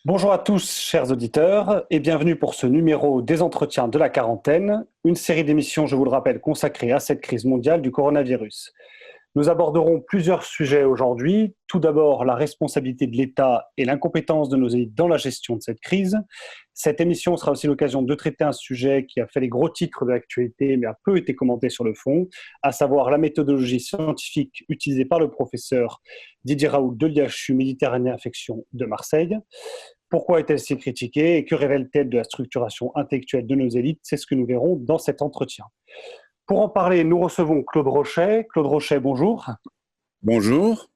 Bonjour à tous, chers auditeurs, et bienvenue pour ce numéro des entretiens de la quarantaine, une série d'émissions, je vous le rappelle, consacrée à cette crise mondiale du coronavirus. Nous aborderons plusieurs sujets aujourd'hui. Tout d'abord, la responsabilité de l'État et l'incompétence de nos élites dans la gestion de cette crise. Cette émission sera aussi l'occasion de traiter un sujet qui a fait les gros titres de l'actualité, mais a peu été commenté sur le fond, à savoir la méthodologie scientifique utilisée par le professeur Didier Raoult de l'IHU Méditerranée Infection de Marseille. Pourquoi est-elle si critiquée et que révèle-t-elle de la structuration intellectuelle de nos élites? C'est ce que nous verrons dans cet entretien. Pour en parler, nous recevons Claude Rochet. Claude Rochet, bonjour. Bonjour.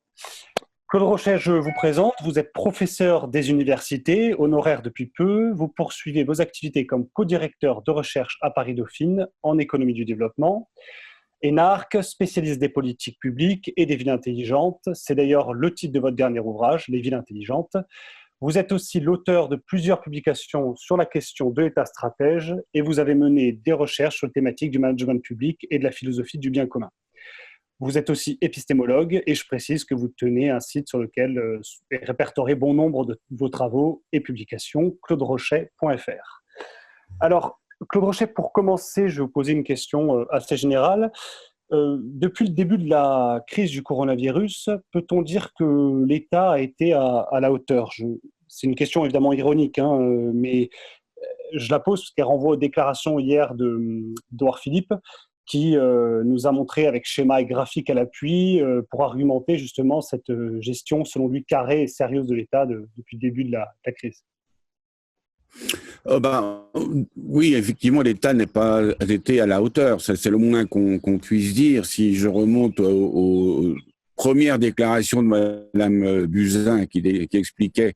Claude Rochet, je vous présente. Vous êtes professeur des universités, honoraire depuis peu. Vous poursuivez vos activités comme co-directeur de recherche à Paris-Dauphine en économie du développement. Énarque, spécialiste des politiques publiques et des villes intelligentes. C'est d'ailleurs le titre de votre dernier ouvrage, Les villes intelligentes. Vous êtes aussi l'auteur de plusieurs publications sur la question de l'État stratège et vous avez mené des recherches sur les thématiques du management public et de la philosophie du bien commun. Vous êtes aussi épistémologue et je précise que vous tenez un site sur lequel est répertorié bon nombre de vos travaux et publications, clauderochet.fr. Alors, Claude Rochet, pour commencer, je vais vous poser une question assez générale. Depuis le début de la crise du coronavirus, peut-on dire que l'État a été à la hauteur? C'est une question évidemment ironique, hein, mais je la pose parce qu'elle renvoie aux déclarations hier d'Édouard Philippe, qui nous a montré avec schéma et graphique à l'appui pour argumenter justement cette gestion, selon lui, carrée et sérieuse de l'État depuis le début de la crise. Oui, effectivement, l'État n'est pas été à la hauteur. C'est le moins qu'on puisse dire. Si je remonte aux premières déclarations de Mme Buzyn qui expliquait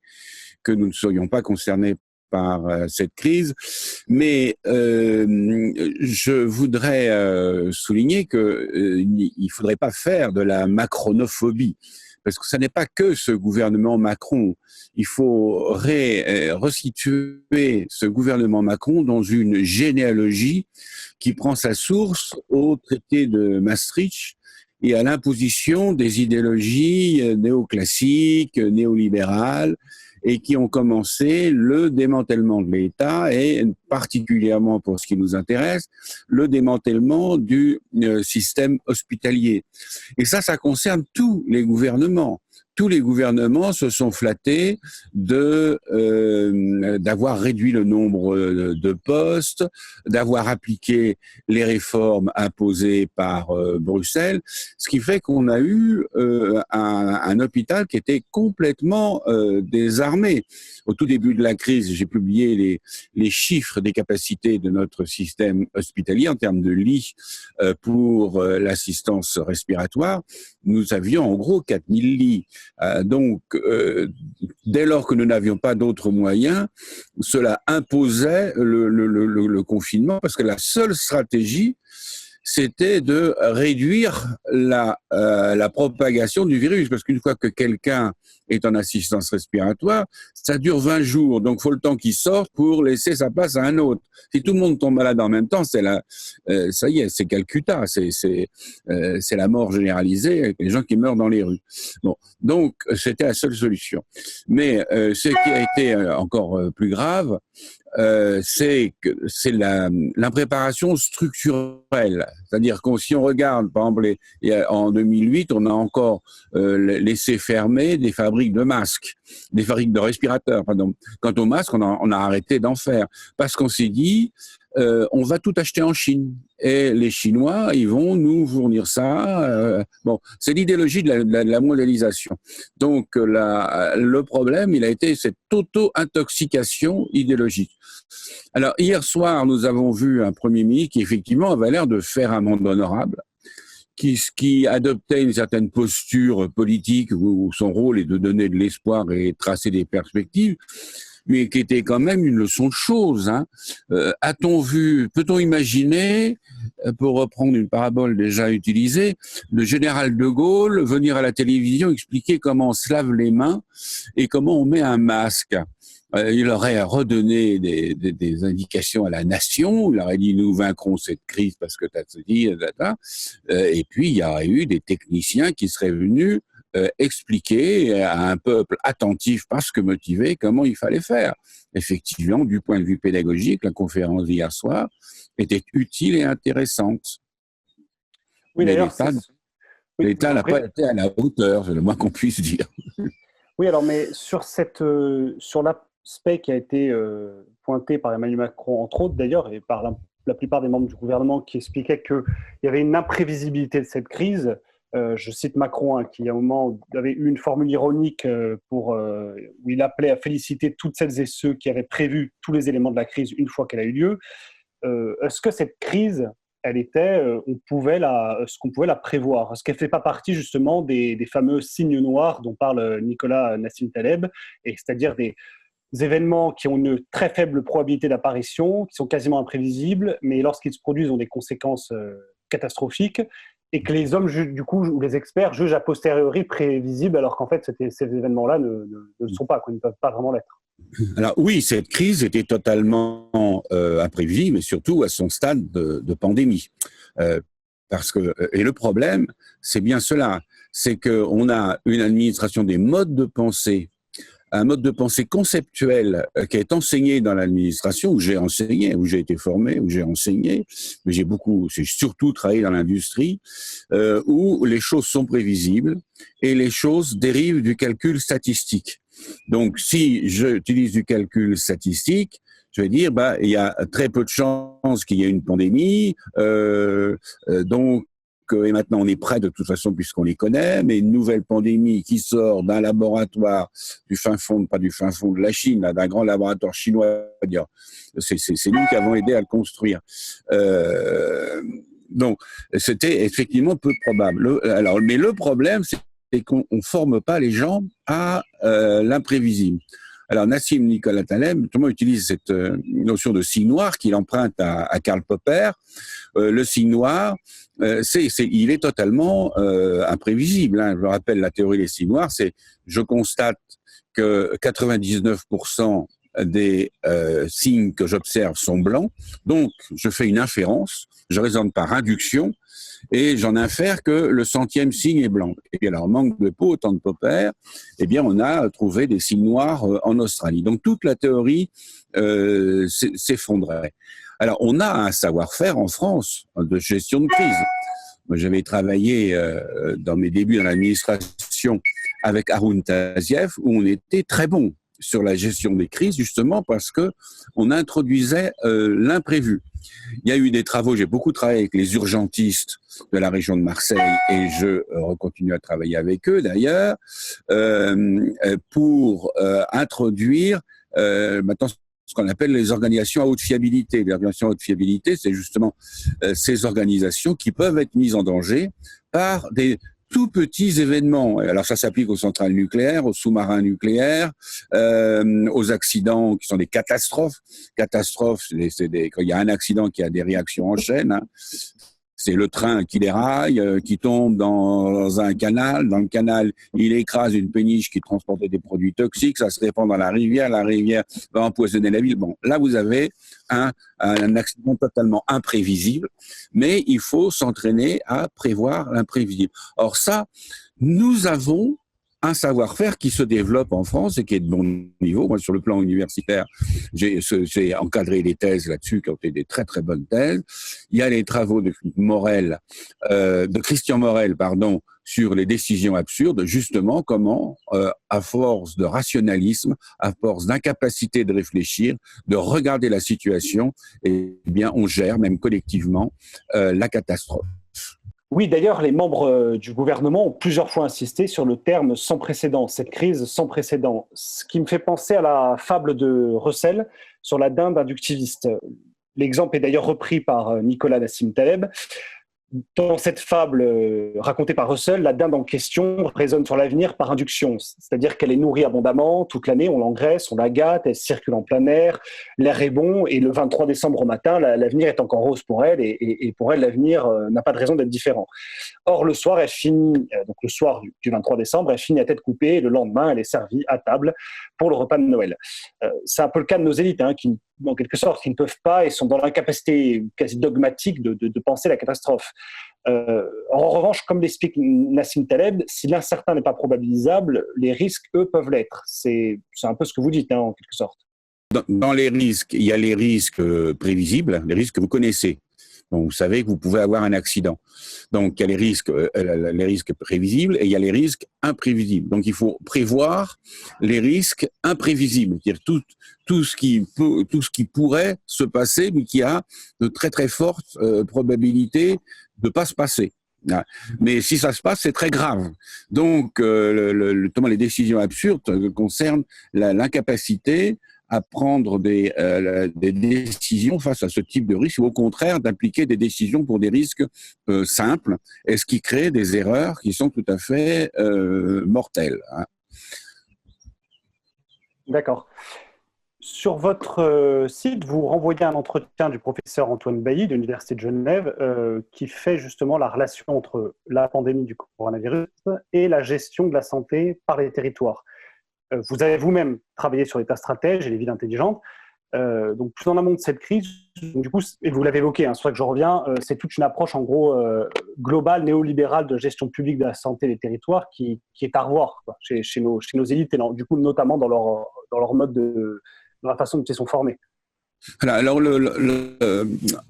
que nous ne serions pas concernés par cette crise. Mais je voudrais souligner qu'il ne faudrait pas faire de la macronophobie. Parce que ce n'est pas que ce gouvernement Macron. Il faut resituer ce gouvernement Macron dans une généalogie qui prend sa source au traité de Maastricht et à l'imposition des idéologies néoclassiques, néolibérales, et qui ont commencé le démantèlement de l'État et particulièrement pour ce qui nous intéresse, le démantèlement du système hospitalier. Et ça concerne tous les gouvernements. Tous les gouvernements se sont flattés d'avoir réduit le nombre de postes, d'avoir appliqué les réformes imposées par Bruxelles, ce qui fait qu'on a eu un hôpital qui était complètement désarmé. Au tout début de la crise, j'ai publié les chiffres des capacités de notre système hospitalier en termes de lits pour l'assistance respiratoire. Nous avions en gros 4000 lits. Donc, dès lors que nous n'avions pas d'autres moyens, cela imposait le confinement parce que la seule stratégie, c'était de réduire la propagation du virus. Parce qu'une fois que quelqu'un est en assistance respiratoire, ça dure 20 jours. Donc, il faut le temps qu'il sorte pour laisser sa place à un autre. Si tout le monde tombe malade en même temps, ça y est, c'est Calcutta. C'est la mort généralisée avec les gens qui meurent dans les rues. Bon, donc, c'était la seule solution. Mais ce qui a été encore plus grave, c'est l'impréparation structurelle. C'est-à-dire que si on regarde, par exemple, en 2008, on a encore laissé fermer des fabriques de masques, des fabriques de respirateurs, pardon. Quant aux masques, on a arrêté d'en faire parce qu'on s'est dit, on va tout acheter en Chine et les Chinois, ils vont nous fournir ça. Bon, c'est l'idéologie de la mondialisation. Donc, le problème, il a été cette auto-intoxication idéologique. Alors, hier soir, nous avons vu un Premier ministre qui, effectivement, avait l'air de faire un monde honorable, qui adoptait une certaine posture politique où son rôle est de donner de l'espoir et tracer des perspectives, mais qui était quand même une leçon de choses. Hein. Peut-on imaginer, pour reprendre une parabole déjà utilisée, le général de Gaulle venir à la télévision expliquer comment on se lave les mains et comment on met un masque? Il aurait redonné des indications à la nation. Il aurait dit nous vaincrons cette crise parce que et puis il y aurait eu des techniciens qui seraient venus expliquer à un peuple attentif parce que motivé comment il fallait faire. Effectivement, du point de vue pédagogique, la conférence d'hier soir était utile et intéressante. Oui, Mais d'ailleurs, oui, l'État n'a pas été à la hauteur, c'est le moins qu'on puisse dire. oui, alors, mais sur l'aspect qui a été pointé par Emmanuel Macron, entre autres d'ailleurs, et par la plupart des membres du gouvernement qui expliquaient qu'il y avait une imprévisibilité de cette crise. Je cite Macron, hein, qui à un moment avait eu une formule ironique où il appelait à féliciter toutes celles et ceux qui avaient prévu tous les éléments de la crise une fois qu'elle a eu lieu. Est-ce que cette crise, elle était, est-ce qu'on pouvait la prévoir? Est-ce qu'elle ne fait pas partie justement des fameux signes noirs dont parle Nicolas Nassim Taleb, et c'est-à-dire des événements qui ont une très faible probabilité d'apparition, qui sont quasiment imprévisibles, mais lorsqu'ils se produisent ont des conséquences catastrophiques, et que les hommes, du coup, ou les experts jugent a posteriori prévisibles, alors qu'en fait, ces événements-là ne le sont pas, ne peuvent pas vraiment l'être. Alors oui, cette crise était totalement imprévisible, mais surtout à son stade de pandémie. Et le problème, c'est bien cela, c'est qu'on a une administration des modes de pensée, un mode de pensée conceptuel qui est enseigné dans l'administration, où j'ai enseigné, où j'ai été formé, où j'ai enseigné, mais j'ai surtout travaillé dans l'industrie, où les choses sont prévisibles et les choses dérivent du calcul statistique. Donc, si j'utilise du calcul statistique, je vais dire, il y a très peu de chances qu'il y ait une pandémie, donc et maintenant on est prêt de toute façon puisqu'on les connaît, mais une nouvelle pandémie qui sort d'un laboratoire du fin fond, pas du fin fond de la Chine, d'un grand laboratoire chinois, c'est nous qui avons aidé à le construire. Donc c'était effectivement peu probable. Mais le problème, c'est qu'on ne forme pas les gens à l'imprévisible. Alors Nassim Nicolas Taleb, tout le monde utilise cette notion de signe noir qu'il emprunte à Karl Popper. Le signe noir, il est totalement imprévisible. Hein. Je me rappelle la théorie des signes noirs, je constate que 99% des signes que j'observe sont blancs, donc je fais une inférence, je raisonne par induction, et j'en infère que le 100e signe est blanc. Et bien alors, manque de peau, au temps de Popper, eh bien on a trouvé des signes noirs en Australie. Donc toute la théorie s'effondrait. Alors on a un savoir-faire en France de gestion de crise. Moi, j'avais travaillé dans mes débuts dans l'administration avec Haroun Tazieff, où on était très bon sur la gestion des crises, justement parce que on introduisait l'imprévu. Il y a eu des travaux, j'ai beaucoup travaillé avec les urgentistes de la région de Marseille et je continue à travailler avec eux d'ailleurs, pour introduire maintenant ce qu'on appelle les organisations à haute fiabilité. Les organisations à haute fiabilité, c'est justement ces organisations qui peuvent être mises en danger par des tout petits événements. Alors ça s'applique aux centrales nucléaires, aux sous-marins nucléaires, aux accidents qui sont des catastrophes. Catastrophes, quand il y a un accident qui a des réactions en chaîne. Hein. C'est le train qui déraille, qui tombe dans un canal. Dans le canal, il écrase une péniche qui transportait des produits toxiques. Ça se répand dans la rivière. La rivière va empoisonner la ville. Bon, là, vous avez un accident totalement imprévisible. Mais il faut s'entraîner à prévoir l'imprévisible. Or ça, nous avons un savoir-faire qui se développe en France et qui est de bon niveau. Moi, sur le plan universitaire, j'ai encadré des thèses là-dessus qui ont été des très très bonnes thèses. Il y a les travaux de Christian Morel, sur les décisions absurdes, justement comment, à force de rationalisme, à force d'incapacité de réfléchir, de regarder la situation, eh bien, on gère même collectivement la catastrophe. Oui, d'ailleurs, les membres du gouvernement ont plusieurs fois insisté sur le terme sans précédent, cette crise sans précédent, ce qui me fait penser à la fable de Russell sur la dinde inductiviste. L'exemple est d'ailleurs repris par Nicolas Nassim Taleb. Dans cette fable racontée par Russell, la dinde en question raisonne sur l'avenir par induction, c'est-à-dire qu'elle est nourrie abondamment toute l'année, on l'engraisse, on la gâte, elle circule en plein air, l'air est bon, et le 23 décembre au matin, l'avenir est encore rose pour elle, et pour elle, l'avenir n'a pas de raison d'être différent. Or, le soir, elle finit, donc le soir du 23 décembre, elle finit à tête coupée, et le lendemain, elle est servie à table pour le repas de Noël. C'est un peu le cas de nos élites, qui, en quelque sorte, qui ne peuvent pas et sont dans l'incapacité quasi dogmatique de penser la catastrophe. En revanche, comme l'explique Nassim Taleb, si l'incertain n'est pas probabilisable, les risques, eux, peuvent l'être. C'est un peu ce que vous dites, hein, en quelque sorte. Dans les risques, il y a les risques prévisibles, les risques que vous connaissez. Donc, vous savez que vous pouvez avoir un accident. Donc, il y a les risques prévisibles et il y a les risques imprévisibles. Donc, il faut prévoir les risques imprévisibles, c'est-à-dire tout ce qui pourrait se passer, mais qui a de très très fortes probabilités de pas se passer. Mais si ça se passe, c'est très grave. Donc, notamment les décisions absurdes concernent l'incapacité à prendre des décisions face à ce type de risque, ou au contraire d'appliquer des décisions pour des risques simples, et ce qui crée des erreurs qui sont tout à fait mortelles. Hein. D'accord. Sur votre site, vous renvoyez un entretien du professeur Antoine Bailly de l'Université de Genève qui fait justement la relation entre la pandémie du coronavirus et la gestion de la santé par les territoires. Vous avez vous-même travaillé sur l'État stratège et les villes intelligentes. Donc, plus en amont de cette crise, du coup, et vous l'avez évoqué, hein, c'est vrai que je reviens, c'est toute une approche en gros globale, néolibérale de gestion publique de la santé des territoires qui est à revoir quoi, chez nos élites et du coup notamment dans leur mode dans la façon dont ils sont formés. Alors,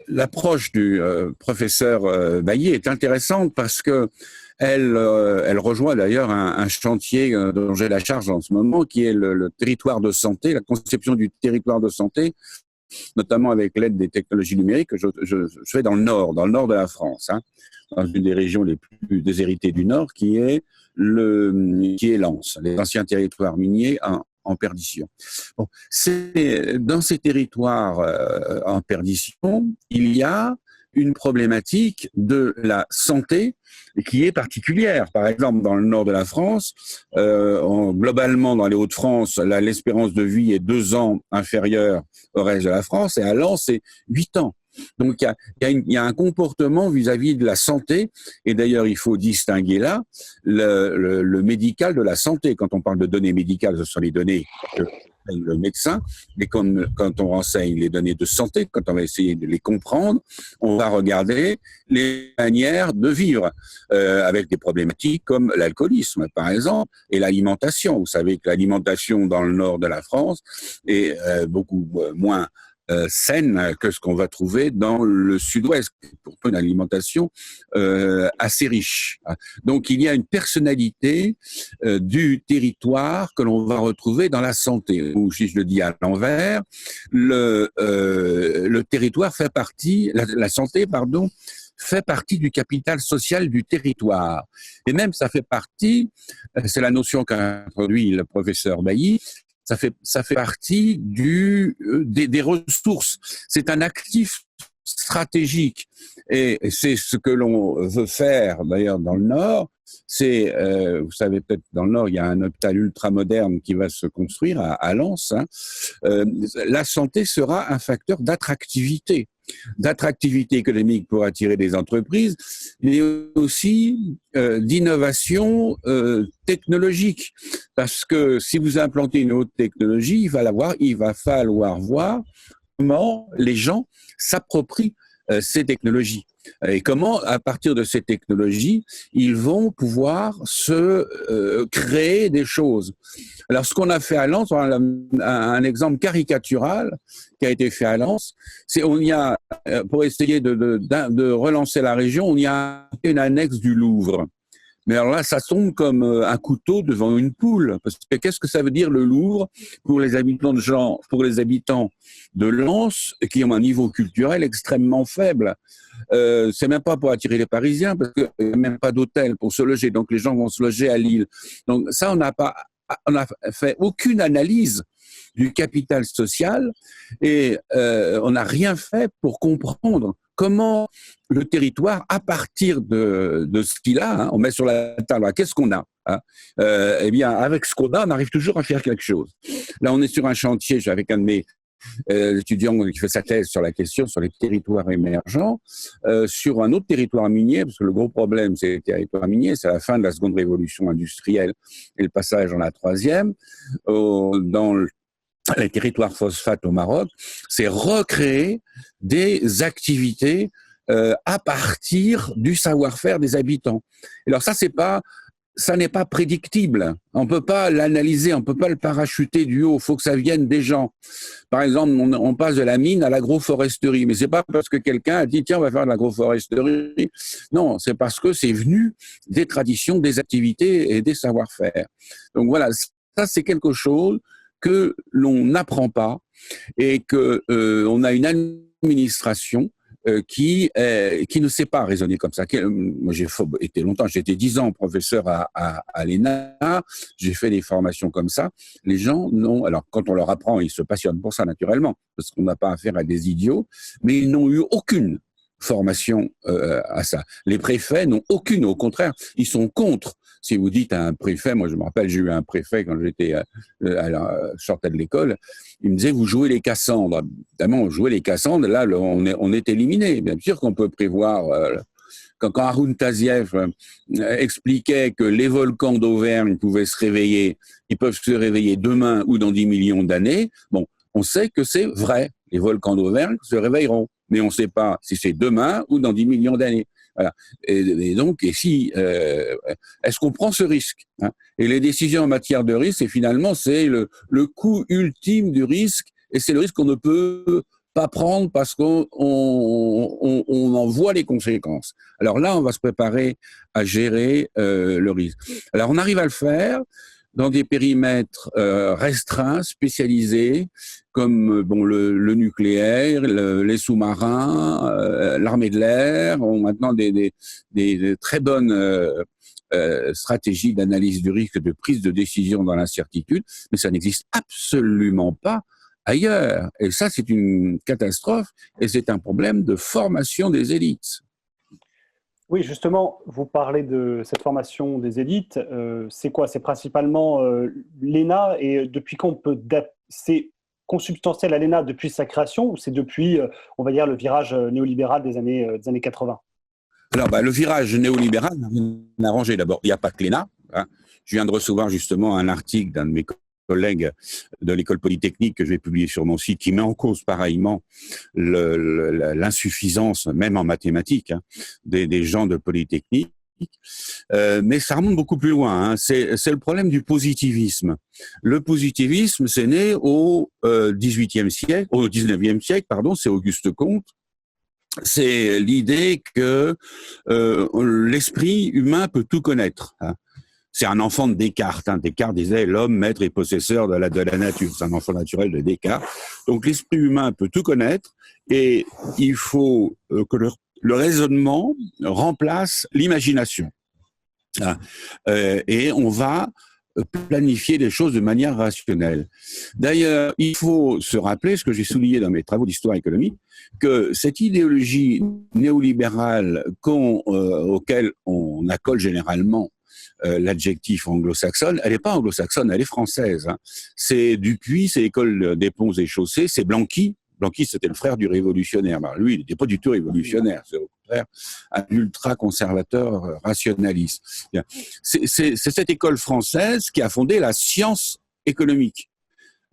l'approche du professeur Bailly est intéressante parce que elle rejoint d'ailleurs un chantier dont j'ai la charge en ce moment, qui est le territoire de santé, la conception du territoire de santé, notamment avec l'aide des technologies numériques que je fais dans le nord de la France, hein, dans une des régions les plus déshéritées du nord, qui est Lens, les anciens territoires miniers en perdition. Bon, dans ces territoires en perdition, il y a une problématique de la santé qui est particulière. Par exemple, dans le nord de la France, globalement dans les Hauts-de-France, l'espérance de vie est 2 ans inférieure au reste de la France, et à Lens, c'est 8 ans. Donc, il y a un comportement vis-à-vis de la santé, et d'ailleurs, il faut distinguer là le médical de la santé. Quand on parle de données médicales, ce sont les données que le médecin, mais quand on renseigne les données de santé, quand on va essayer de les comprendre, on va regarder les manières de vivre avec des problématiques comme l'alcoolisme, par exemple, et l'alimentation. Vous savez que l'alimentation dans le nord de la France est beaucoup moins saine que ce qu'on va trouver dans le sud-ouest, pour une alimentation assez riche. Donc il y a une personnalité du territoire que l'on va retrouver dans la santé. Ou si je le dis à l'envers, le territoire fait partie, la santé, pardon, fait partie du capital social du territoire. Et même ça fait partie, c'est la notion qu'a introduit le professeur Bailly, ça fait partie des ressources. C'est un actif stratégique. Et c'est ce que l'on veut faire, d'ailleurs, dans le Nord. C'est, vous savez peut-être, dans le Nord, il y a un hôpital ultramoderne qui va se construire à Lens. Hein. La santé sera un facteur d'attractivité économique pour attirer des entreprises, mais aussi d'innovation technologique. Parce que si vous implantez une haute technologie, il va falloir voir comment les gens s'approprient ces technologies et comment, à partir de ces technologies, ils vont pouvoir se créer des choses. Alors, ce qu'on a fait à Lens, un exemple caricatural qui a été fait à Lens, c'est pour essayer de relancer la région, on y a une annexe du Louvre. Mais alors là, ça tombe comme un couteau devant une poule. Parce que qu'est-ce que ça veut dire le Louvre pour les habitants de Lens qui ont un niveau culturel extrêmement faible? C'est même pas pour attirer les Parisiens parce qu'il n'y a même pas d'hôtel pour se loger. Donc les gens vont se loger à Lille. Donc ça, on n'a fait aucune analyse du capital social et on n'a rien fait pour comprendre comment le territoire, à partir de ce qu'il a, hein, on met sur la table, qu'est-ce qu'on a, hein, eh bien, avec ce qu'on a, on arrive toujours à faire quelque chose. Là, on est sur un chantier, avec un de mes étudiants qui fait sa thèse sur la question, sur les territoires émergents, sur un autre territoire minier, parce que le gros problème, c'est les territoires miniers, c'est la fin de la seconde révolution industrielle et le passage dans la troisième, dans les territoires phosphates au Maroc, c'est recréer des activités à partir du savoir-faire des habitants. Et alors ça n'est pas prédictible. On peut pas l'analyser, on peut pas le parachuter du haut. Il faut que ça vienne des gens. Par exemple, on passe de la mine à l'agroforesterie, mais c'est pas parce que quelqu'un a dit tiens on va faire de l'agroforesterie. Non, c'est parce que c'est venu des traditions, des activités et des savoir-faire. Donc voilà, ça c'est quelque chose que l'on n'apprend pas et que on a une administration qui ne sait pas raisonner comme ça. Moi, j'ai été longtemps, j'étais 10 ans professeur à l'ENA, j'ai fait des formations comme ça. Les gens n'ont, alors quand on leur apprend, ils se passionnent pour ça naturellement, parce qu'on n'a pas affaire à des idiots, mais ils n'ont eu aucune formation à ça. Les préfets n'ont aucune, au contraire, ils sont contre. Si vous dites à un préfet, moi je me rappelle, j'ai eu un préfet quand j'étais je sortais de l'école, il me disait vous jouez les Cassandres. Évidemment, on jouait les Cassandres, là on est éliminé. Bien sûr qu'on peut prévoir. Quand Haroun Tazieff expliquait que les volcans d'Auvergne pouvaient se réveiller, ils peuvent se réveiller demain ou dans 10 millions d'années. Bon, on sait que c'est vrai. Les volcans d'Auvergne se réveilleront, mais on ne sait pas si c'est demain ou dans 10 millions d'années. Voilà. Et donc, est-ce qu'on prend ce risque, hein? Et les décisions en matière de risque, finalement, c'est le coût ultime du risque, et c'est le risque qu'on ne peut pas prendre parce qu'on en voit les conséquences. Alors là, on va se préparer à gérer le risque. Alors, on arrive à le faire dans des périmètres restreints, spécialisés, comme le nucléaire, les sous-marins, l'armée de l'air ont maintenant des très bonnes stratégies d'analyse du risque, de prise de décision dans l'incertitude, mais ça n'existe absolument pas ailleurs. Et ça, c'est une catastrophe et c'est un problème de formation des élites. Oui, justement, vous parlez de cette formation des élites. C'est quoi? C'est principalement l'ENA, et depuis quand c'est consubstantiel à l'ENA depuis sa création, ou c'est depuis, on va dire, le virage néolibéral des années 80? Alors, le virage néolibéral n'a rien arrangé. D'abord, il n'y a pas que l'ENA, hein. Je viens de recevoir justement un article d'un de mes collègues de l'école polytechnique que je vais publier sur mon site qui met en cause pareillement l'insuffisance, même en mathématiques, hein, des gens de polytechnique. Mais ça remonte beaucoup plus loin, hein. C'est le problème du positivisme. Le positivisme, c'est né au XVIIIe siècle, au XIXe siècle, pardon, c'est Auguste Comte. C'est l'idée que l'esprit humain peut tout connaître, hein. C'est un enfant de Descartes, hein. Descartes disait l'homme maître et possesseur de la nature. C'est un enfant naturel de Descartes. Donc l'esprit humain peut tout connaître et il faut que le raisonnement remplace l'imagination. Hein. Et on va planifier les choses de manière rationnelle. D'ailleurs, il faut se rappeler, ce que j'ai souligné dans mes travaux d'histoire économique, que cette idéologie néolibérale auquel on accole généralement l'adjectif anglo-saxonne, elle n'est pas anglo-saxonne, elle est française, hein. C'est Dupuis, c'est l'école des ponts et chaussées, c'est Blanqui. Blanqui, c'était le frère du révolutionnaire. Alors, lui, il n'était pas du tout révolutionnaire, c'est au contraire un ultra-conservateur rationaliste. C'est cette école française qui a fondé la science économique.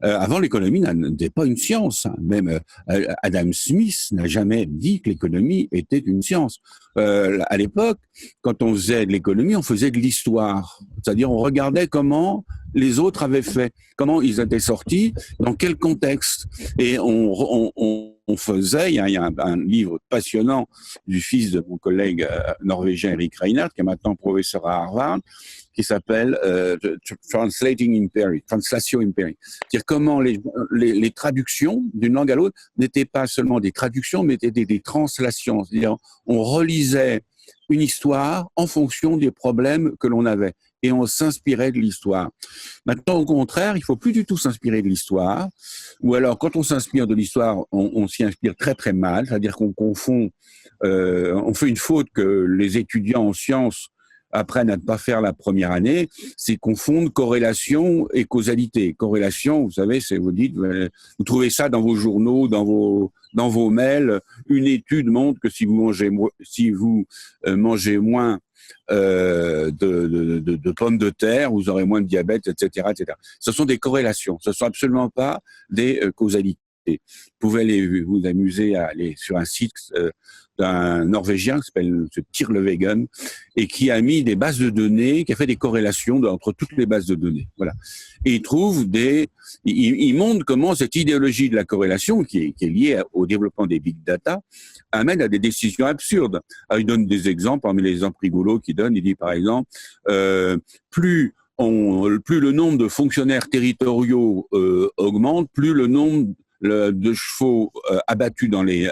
Avant, l'économie n'était pas une science, hein. Même Adam Smith n'a jamais dit que l'économie était une science. À l'époque, quand on faisait de l'économie, on faisait de l'histoire. C'est-à-dire, on regardait comment les autres avaient fait, comment ils étaient sortis, dans quel contexte. Et on faisait, il y a un livre passionnant du fils de mon collègue norvégien Eric Reinhardt, qui est maintenant professeur à Harvard, qui s'appelle Translation Imperi. C'est-à-dire comment les traductions d'une langue à l'autre n'étaient pas seulement des traductions, mais étaient des translations. C'est-à-dire, on relisait une histoire en fonction des problèmes que l'on avait. Et on s'inspirait de l'histoire. Maintenant, au contraire, il faut plus du tout s'inspirer de l'histoire. Ou alors, quand on s'inspire de l'histoire, on s'y inspire très très mal. C'est-à-dire qu'on confond, on fait une faute que les étudiants en sciences apprennent à ne pas faire la première année, c'est confondre corrélation et causalité. Corrélation, vous savez, c'est vous dites, vous trouvez ça dans vos journaux, dans vos mails. Une étude montre que si vous mangez moins de pommes de terre, vous aurez moins de diabète, etc., etc. Ce sont des corrélations. Ce ne sont absolument pas des causalités. pouvez aller vous amuser à aller sur un site d'un Norvégien qui s'appelle Tirlevegen et qui a mis des bases de données, qui a fait des corrélations entre toutes les bases de données. Voilà. Et il montre comment cette idéologie de la corrélation, qui est liée au développement des big data, amène à des décisions absurdes. Alors, il donne des exemples, parmi les exemples rigolos qu'il donne, il dit par exemple, plus le nombre de fonctionnaires territoriaux augmente, plus le nombre de chevaux abattus dans les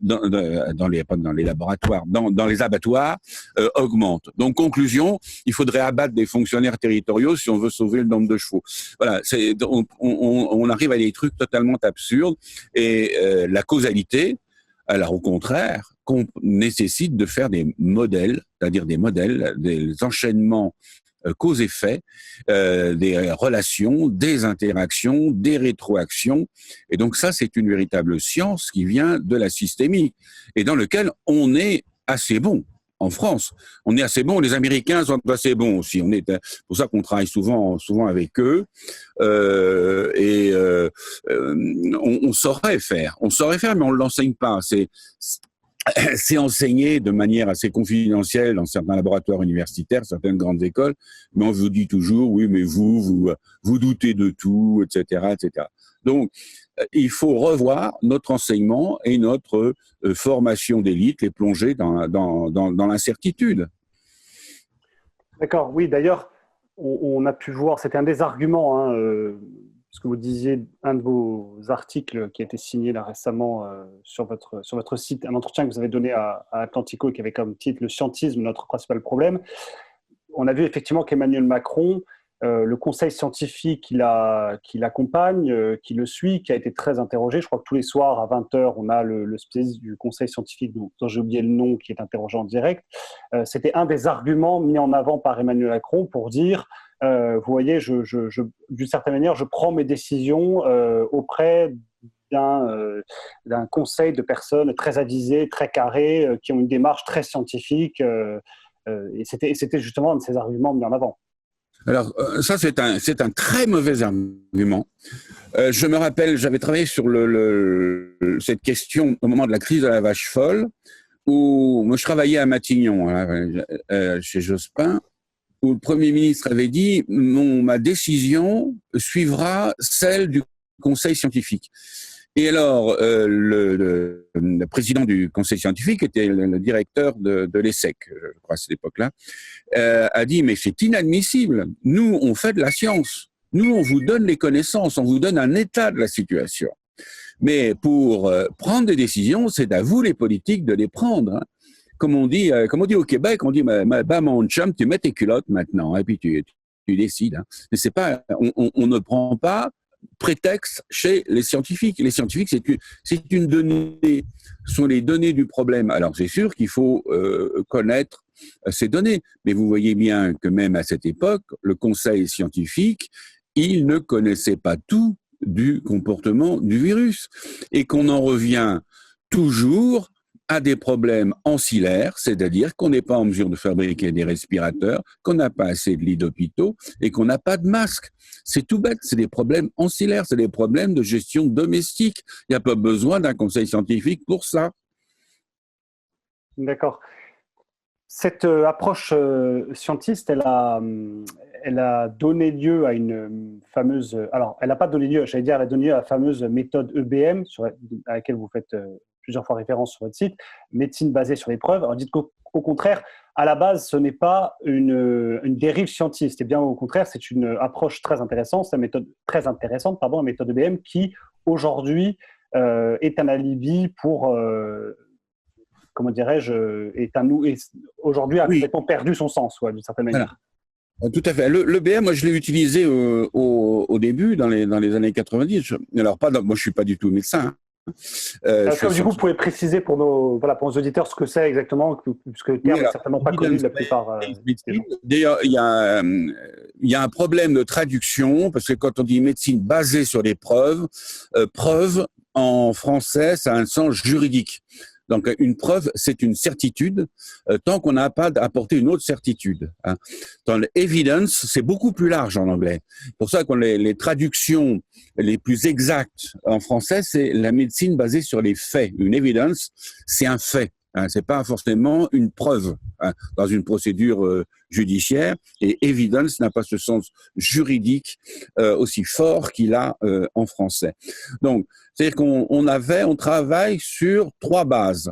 laboratoires, dans les abattoirs augmente. Donc conclusion, il faudrait abattre des fonctionnaires territoriaux si on veut sauver le nombre de chevaux. Voilà, on arrive à des trucs totalement absurdes et la causalité, alors au contraire, qu'on nécessite de faire des modèles, c'est-à-dire des enchaînements cause-effet, des relations, des interactions, des rétroactions. Et donc ça, c'est une véritable science qui vient de la systémique et dans lequel on est assez bon. En France, on est assez bon. Les Américains sont assez bons aussi. C'est pour ça qu'on travaille souvent avec eux. On saurait faire, mais on ne l'enseigne pas. C'est enseigné de manière assez confidentielle dans certains laboratoires universitaires, certaines grandes écoles, mais on vous dit toujours, oui, mais vous doutez de tout, etc., etc. Donc, il faut revoir notre enseignement et notre formation d'élite, les plonger dans l'incertitude. D'accord, oui, d'ailleurs, on a pu voir, c'était un des arguments, ce que vous disiez, un de vos articles qui a été signé là récemment sur votre site, un entretien que vous avez donné à Atlantico qui avait comme titre « Le scientisme, notre principal problème ». On a vu effectivement qu'Emmanuel Macron, le conseil scientifique qui l'accompagne, qui le suit, qui a été très interrogé. Je crois que tous les soirs à 20h, on a le spécialiste du conseil scientifique, dont j'ai oublié le nom, qui est interrogé en direct. C'était un des arguments mis en avant par Emmanuel Macron pour dire vous voyez, d'une certaine manière, je prends mes décisions auprès d'un conseil de personnes très avisées, très carrées, qui ont une démarche très scientifique. Et c'était justement un de ces arguments mis en avant. Alors, ça, c'est un très mauvais argument. Je me rappelle, j'avais travaillé sur cette question au moment de la crise de la vache folle, où moi, je travaillais à Matignon, chez Jospin, où le Premier ministre avait dit « ma décision suivra celle du Conseil scientifique ». Et alors, le président du Conseil scientifique était le directeur de l'ESSEC, je crois à cette époque-là, a dit « mais c'est inadmissible, nous on fait de la science, nous on vous donne les connaissances, on vous donne un état de la situation. Mais pour prendre des décisions, c'est à vous les politiques de les prendre. » Comme on dit au Québec, on dit bah, mon chum, tu mets tes culottes maintenant, et puis tu décides. Hein. Mais c'est pas, on ne prend pas prétexte chez les scientifiques. Les scientifiques, c'est une donnée, ce sont les données du problème. Alors c'est sûr qu'il faut connaître ces données, mais vous voyez bien que même à cette époque, le conseil scientifique, il ne connaissait pas tout du comportement du virus, et qu'on en revient toujours à des problèmes ancillaires, c'est-à-dire qu'on n'est pas en mesure de fabriquer des respirateurs, qu'on n'a pas assez de lits d'hôpitaux et qu'on n'a pas de masques. C'est tout bête, c'est des problèmes ancillaires, c'est des problèmes de gestion domestique. Il n'y a pas besoin d'un conseil scientifique pour ça. D'accord. Cette approche scientiste, elle a donné lieu à une fameuse... Alors, elle n'a pas donné lieu, j'allais dire, elle a donné lieu à la fameuse méthode EBM, à laquelle vous faites plusieurs fois référence sur votre site, médecine basée sur les preuves. Alors, dites qu'au contraire, à la base, ce n'est pas une dérive scientifique, et bien au contraire, c'est une approche très intéressante, la méthode EBM, qui aujourd'hui est un alibi pour... comment dirais-je, aujourd'hui a complètement perdu son sens, d'une certaine manière. Voilà. Tout à fait. Le BM, moi, je l'ai utilisé au début, dans les années 90. Alors, moi, je ne suis pas du tout médecin. Du coup, vous pouvez préciser pour nos auditeurs ce que c'est exactement, puisque le terme n'est certainement pas connu de la plupart des gens. D'ailleurs, il y a un problème de traduction, parce que quand on dit médecine basée sur les preuves, preuve en français, ça a un sens juridique. Donc, une preuve, c'est une certitude tant qu'on n'a pas apporté une autre certitude. Hein. Dans l'evidence, c'est beaucoup plus large en anglais. C'est pour ça que les traductions les plus exactes en français, c'est la médecine basée sur les faits. Une evidence, c'est un fait. Hein, c'est pas forcément une preuve dans une procédure judiciaire. Et evidence n'a pas ce sens juridique aussi fort qu'il a en français. Donc, c'est-à-dire on travaille sur 3 bases.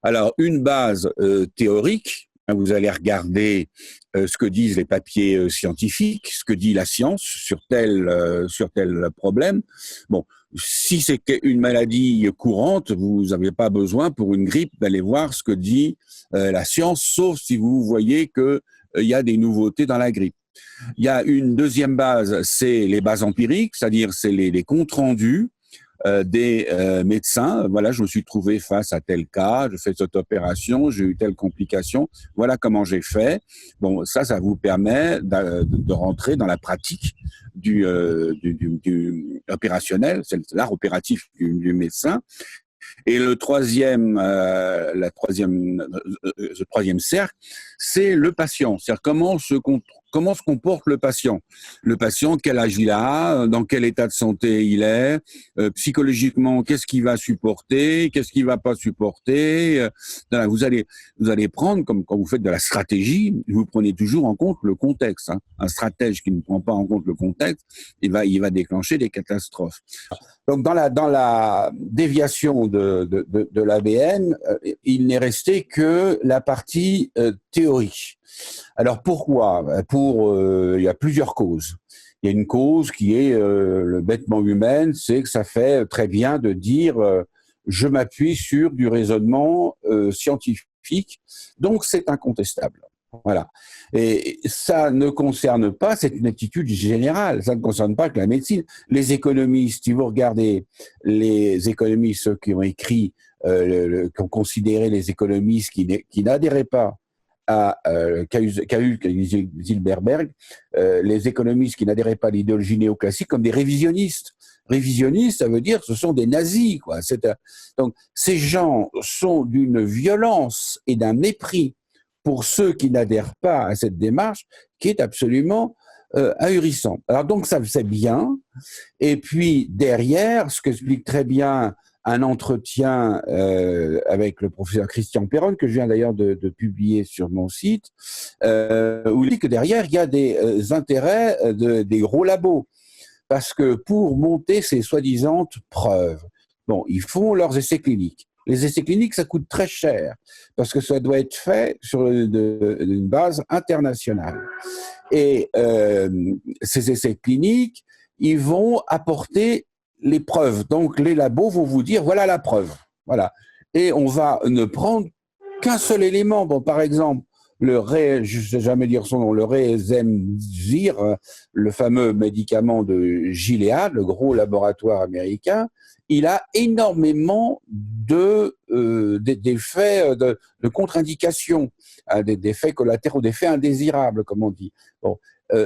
Alors, une base théorique. Vous allez regarder ce que disent les papiers scientifiques, ce que dit la science sur tel problème. Bon, si c'est une maladie courante, vous n'avez pas besoin pour une grippe d'aller voir ce que dit la science, sauf si vous voyez que il y a des nouveautés dans la grippe. Il y a une deuxième base, c'est les bases empiriques, c'est-à-dire c'est les comptes rendus des médecins. Voilà, je me suis trouvé face à tel cas, je fais cette opération, j'ai eu telle complication, voilà comment j'ai fait. Bon, ça vous permet de rentrer dans la pratique du opérationnel, c'est l'art opératif du médecin. Et le troisième cercle, c'est le patient. C'est-à-dire comment se comporte le patient. Le patient, quel âge il a, dans quel état de santé il est, psychologiquement, qu'est-ce qu'il va supporter, qu'est-ce qu'il va pas supporter. Vous allez prendre, comme quand vous faites de la stratégie, vous prenez toujours en compte le contexte. Hein. Un stratège qui ne prend pas en compte le contexte, il va déclencher des catastrophes. Donc, dans la déviation de l'ABN, il n'est resté que la partie théorique. Alors, pourquoi ? Il y a plusieurs causes. Il y a une cause qui est le bêtement humaine, c'est que ça fait très bien de dire je m'appuie sur du raisonnement scientifique, donc c'est incontestable. Voilà. Et ça ne concerne pas, c'est une attitude générale, ça ne concerne pas que la médecine. Les économistes, si vous regardez les économistes, ceux qui ont écrit, qui ont considéré les économistes qui n'adhéraient pas à Zilberberg, les économistes qui n'adhéraient pas à l'idéologie néoclassique comme des révisionnistes. Révisionnistes, ça veut dire que ce sont des nazis, quoi. Donc, ces gens sont d'une violence et d'un mépris pour ceux qui n'adhèrent pas à cette démarche, qui est absolument ahurissant. Alors donc ça c'est bien, et puis derrière, ce qu'explique très bien un entretien avec le professeur Christian Perron, que je viens d'ailleurs de publier sur mon site, où il dit que derrière, il y a des intérêts des gros labos, parce que pour monter ces soi-disant preuves, bon, ils font leurs essais cliniques. Les essais cliniques, ça coûte très cher parce que ça doit être fait sur une base internationale. Et ces essais cliniques, ils vont apporter les preuves. Donc, les labos vont vous dire, voilà la preuve. Voilà. Et on va ne prendre qu'un seul élément. Bon, par exemple, je ne sais jamais dire son nom, le Remdesivir, le fameux médicament de Gilead, le gros laboratoire américain, il a énormément d'effets de contre-indication, des effets collatéraux, des effets indésirables, comme on dit. Bon,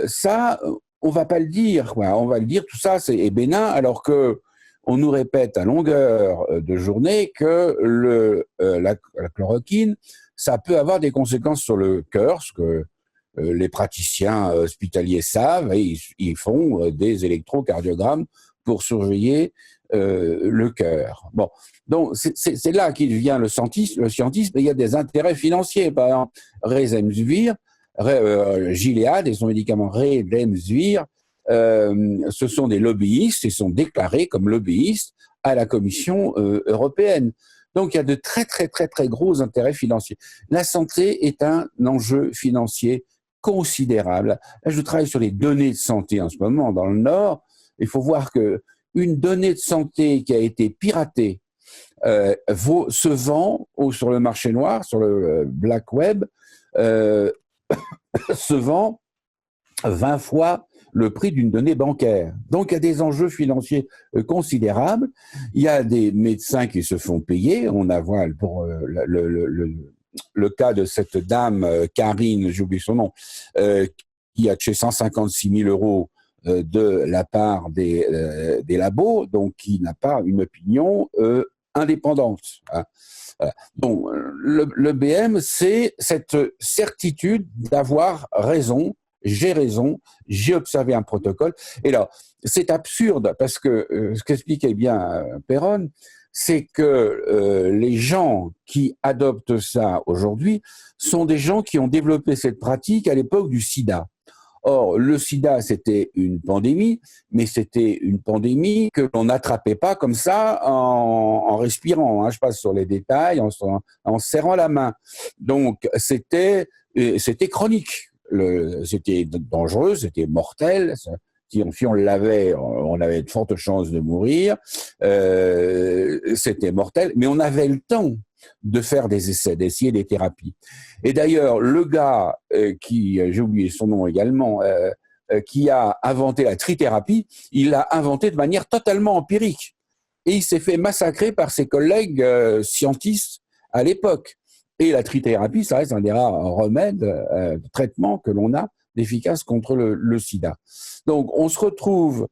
ça, on va pas le dire, quoi. On va le dire, tout ça, c'est bénin, alors que on nous répète à longueur de journée que la chloroquine, ça peut avoir des conséquences sur le cœur, ce que les praticiens hospitaliers savent, et ils font des électrocardiogrammes pour surveiller le cœur. Bon, donc c'est là qu'il vient le scientisme. Il y a des intérêts financiers. Par exemple, Remdesivir, Gilead et son médicament Remdesivir, ce sont des lobbyistes, ils sont déclarés comme lobbyistes à la Commission européenne. Donc il y a de très très très très gros intérêts financiers. La santé est un enjeu financier considérable. Là, je travaille sur les données de santé en ce moment dans le Nord. Il faut voir que une donnée de santé qui a été piratée se vend sur le marché noir, sur le black web, se vend 20 fois le prix d'une donnée bancaire. Donc, il y a des enjeux financiers considérables. Il y a des médecins qui se font payer. On a vu pour le cas de cette dame, Karine, j'oublie son nom, qui a touché 156 000 euros de la part des labos, donc qui n'a pas une opinion indépendante. Hein. Voilà. Donc, le BM, c'est cette certitude d'avoir raison, j'ai observé un protocole. Et là, c'est absurde parce que ce qu'expliquait bien Perron, c'est que les gens qui adoptent ça aujourd'hui sont des gens qui ont développé cette pratique à l'époque du sida. Or, le sida, c'était une pandémie, mais c'était une pandémie que l'on n'attrapait pas comme ça en respirant. Hein. Je passe sur les détails, en serrant la main. Donc, c'était chronique. C'était dangereux, c'était mortel. Si on l'avait, on avait de fortes chances de mourir. C'était mortel, mais on avait le temps de faire des essais, d'essayer des thérapies. Et d'ailleurs, le gars j'ai oublié son nom également, qui a inventé la trithérapie, il l'a inventé de manière totalement empirique. Et il s'est fait massacrer par ses collègues scientistes à l'époque. Et la trithérapie, ça reste un des rares remèdes, traitements que l'on a d'efficace contre le sida. Donc, on se retrouve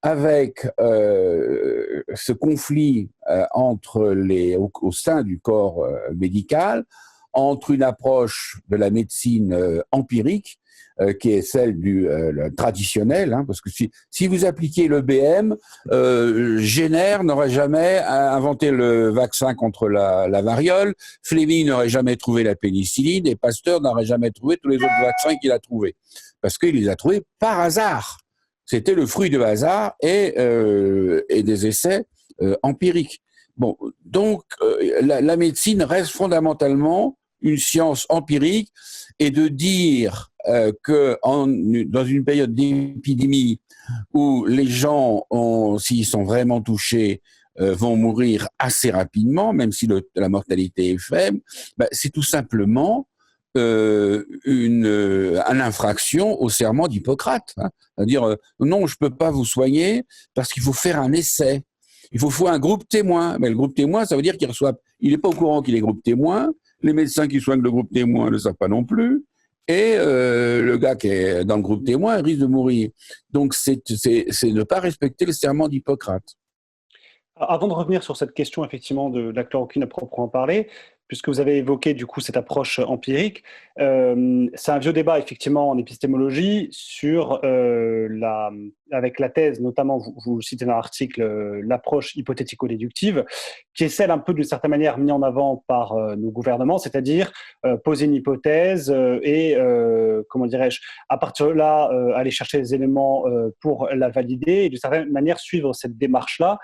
avec ce conflit au sein du corps médical, entre une approche de la médecine empirique, qui est celle traditionnelle, hein, parce que si vous appliquez le BM, Jenner n'aurait jamais inventé le vaccin contre la variole, Fleming n'aurait jamais trouvé la pénicilline, et Pasteur n'aurait jamais trouvé tous les autres vaccins qu'il a trouvés, parce qu'il les a trouvés par hasard. C'était le fruit du hasard et des essais empiriques. Bon, donc la médecine reste fondamentalement une science empirique, et de dire que dans une période d'épidémie où les gens, s'ils sont vraiment touchés, vont mourir assez rapidement, même si la mortalité est faible, c'est tout simplement une infraction au serment d'Hippocrate. Hein. C'est-à-dire, non, je peux pas vous soigner parce qu'il faut faire un essai. Il faut un groupe témoin. Mais le groupe témoin, ça veut dire il n'est pas au courant qu'il est groupe témoin. Les médecins qui soignent le groupe témoin ne le savent pas non plus. Et le gars qui est dans le groupe témoin risque de mourir. Donc, c'est ne pas respecter le serment d'Hippocrate. Avant de revenir sur cette question, effectivement, de la chloroquine à proprement parler, puisque vous avez évoqué, du coup, cette approche empirique, c'est un vieux débat, effectivement, en épistémologie, avec la thèse, notamment, vous citez dans l'article, l'approche hypothético-déductive, qui est celle un peu, d'une certaine manière, mise en avant par nos gouvernements, c'est-à-dire poser une hypothèse et, comment dirais-je, à partir de là, aller chercher des éléments pour la valider et, d'une certaine manière, suivre cette démarche-là,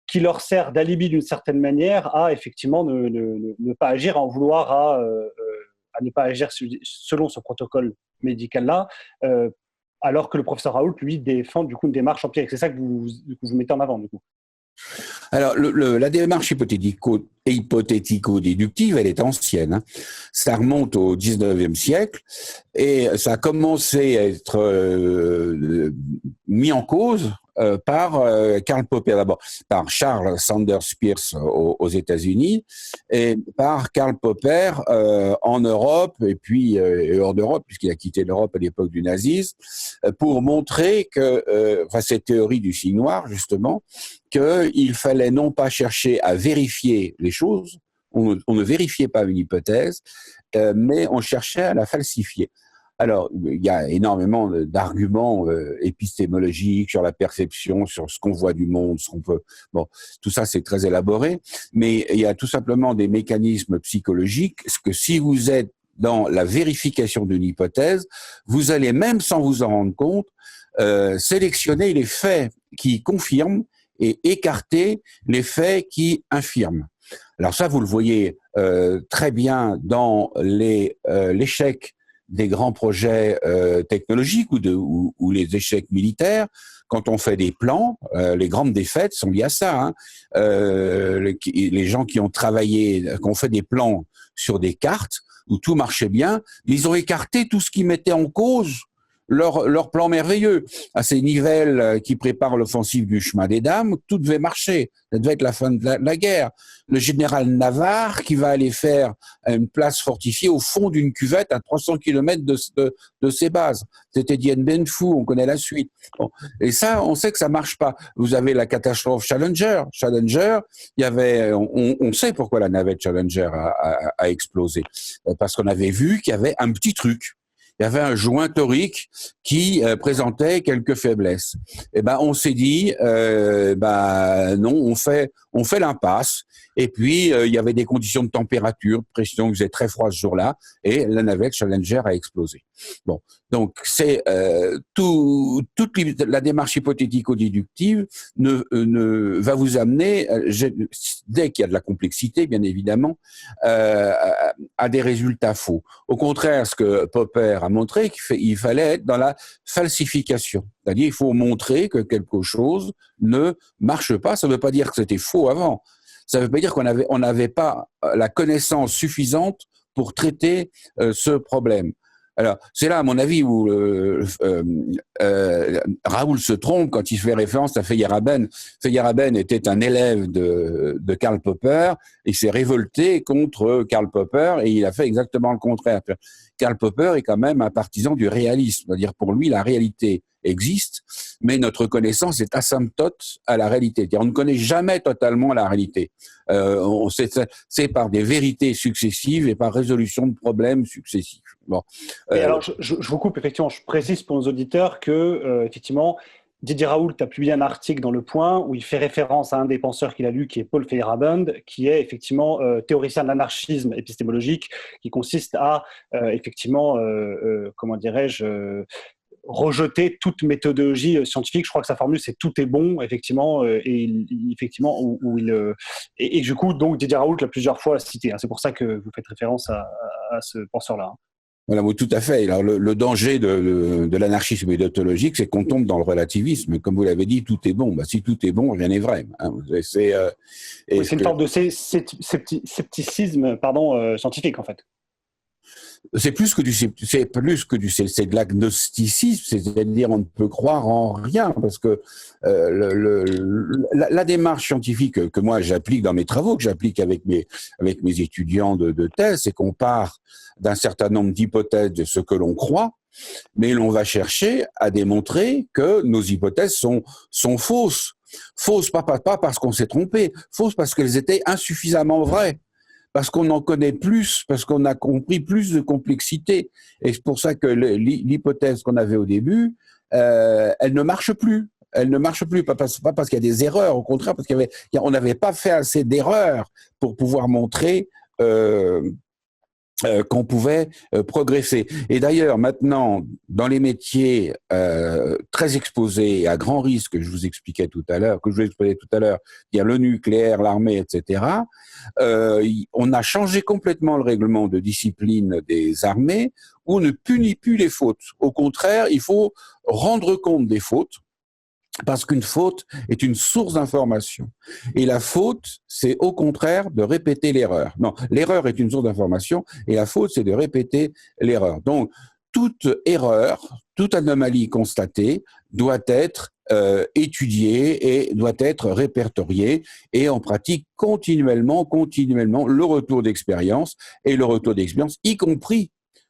qui leur sert d'alibi d'une certaine manière à effectivement ne pas agir, à en vouloir à ne pas agir selon ce protocole médical-là, alors que le professeur Raoult, lui, défend du coup une démarche empirique. C'est ça que vous mettez en avant, du coup. Alors, la démarche hypothético-déductive, elle est ancienne. Hein. Ça remonte au 19e siècle et ça a commencé à être mis en cause par Karl Popper, d'abord par Charles Sanders Peirce aux États-Unis et par Karl Popper en Europe et puis hors d'Europe, puisqu'il a quitté l'Europe à l'époque du nazisme, pour montrer que, cette théorie du signe noir, justement, qu'il fallait non pas chercher à vérifier les choses, on ne vérifiait pas une hypothèse, mais on cherchait à la falsifier. Alors, il y a énormément d'arguments épistémologiques sur la perception, sur ce qu'on voit du monde, ce qu'on peut. Bon, tout ça, c'est très élaboré, mais il y a tout simplement des mécanismes psychologiques, que si vous êtes dans la vérification d'une hypothèse, vous allez, même sans vous en rendre compte, sélectionner les faits qui confirment et écarter les faits qui infirment. Alors ça, vous le voyez très bien dans l'échec des grands projets technologiques ou les échecs militaires. Quand on fait des plans, les grandes défaites sont liées à ça. Hein. Les gens qui ont fait des plans sur des cartes où tout marchait bien, ils ont écarté tout ce qui mettait en cause leur plan merveilleux. À ces nivelles qui préparent l'offensive du chemin des dames, tout devait marcher. Ça devait être la fin de la guerre. Le général Navarre qui va aller faire une place fortifiée au fond d'une cuvette à 300 kilomètres de ses bases. C'était Dien Bien Phu, on connaît la suite. Bon. Et ça, on sait que ça marche pas. Vous avez la catastrophe Challenger. Challenger, il y avait, on sait pourquoi la navette Challenger a explosé. Parce qu'on avait vu qu'il y avait un petit truc. Il y avait un joint torique qui présentait quelques faiblesses. Et ben on s'est dit non, on fait l'impasse. Et puis il y avait des conditions de température, pression, il faisait très froid ce jour-là, et la navette Challenger a explosé. Bon, donc c'est toute la démarche hypothético-déductive va vous amener, dès qu'il y a de la complexité, bien évidemment, à des résultats faux. Au contraire, ce que Popper a montré, il fallait être dans la falsification. C'est-à-dire, il faut montrer que quelque chose ne marche pas. Ça ne veut pas dire que c'était faux avant. Ça ne veut pas dire qu'on n'avait pas la connaissance suffisante pour traiter ce problème. Alors, c'est là, à mon avis, où Raoul se trompe quand il fait référence à Feyerabend. Feyerabend était un élève de Karl Popper, il s'est révolté contre Karl Popper et il a fait exactement le contraire. Karl Popper est quand même un partisan du réalisme, c'est-à-dire pour lui, la réalité existe, mais notre connaissance est asymptote à la réalité. C'est-à-dire, on ne connaît jamais totalement la réalité. C'est par des vérités successives et par résolution de problèmes successifs. Bon. Et alors, je vous coupe, effectivement, je précise pour nos auditeurs que, effectivement, Didier Raoult a publié un article dans Le Point où il fait référence à un des penseurs qu'il a lu, qui est Paul Feyerabend, qui est effectivement théoricien de l'anarchisme épistémologique, qui consiste à, effectivement, comment dirais-je, rejeter toute méthodologie scientifique. Je crois que sa formule, c'est tout est bon, effectivement, et du coup, donc Didier Raoult l'a plusieurs fois cité. C'est pour ça que vous faites référence à ce penseur-là. Voilà, oui, tout à fait. Alors, le danger de l'anarchisme idéologique, c'est qu'on tombe dans le relativisme. Comme vous l'avez dit, tout est bon. Si tout est bon, rien n'est vrai. C'est une sorte de scepticisme, scientifique, en fait. C'est de l'agnosticisme, c'est-à-dire on ne peut croire en rien, parce que la démarche scientifique que moi j'applique dans mes travaux, que j'applique avec mes étudiants de thèse, c'est qu'on part d'un certain nombre d'hypothèses de ce que l'on croit, mais l'on va chercher à démontrer que nos hypothèses sont fausses. Fausses pas parce qu'on s'est trompé, fausses parce qu'elles étaient insuffisamment vraies. Parce qu'on en connaît plus, parce qu'on a compris plus de complexité. Et c'est pour ça que l'hypothèse qu'on avait au début, elle ne marche plus. Elle ne marche plus, pas parce qu'il y a des erreurs, au contraire, parce qu'on n'avait pas fait assez d'erreurs pour pouvoir montrer qu'on pouvait progresser. Et d'ailleurs, maintenant, dans les métiers très exposés et à grand risque que je vous expliquais tout à l'heure, il y a le nucléaire, l'armée, etc., on a changé complètement le règlement de discipline des armées où on ne punit plus les fautes. Au contraire, il faut rendre compte des fautes, parce qu'une faute est une source d'information. Et la faute, c'est au contraire de répéter l'erreur. Non, l'erreur est une source d'information et la faute, c'est de répéter l'erreur. Donc, toute erreur, toute anomalie constatée doit être étudiée et doit être répertoriée, et on pratique continuellement le retour d'expérience, et le retour d'expérience, y compris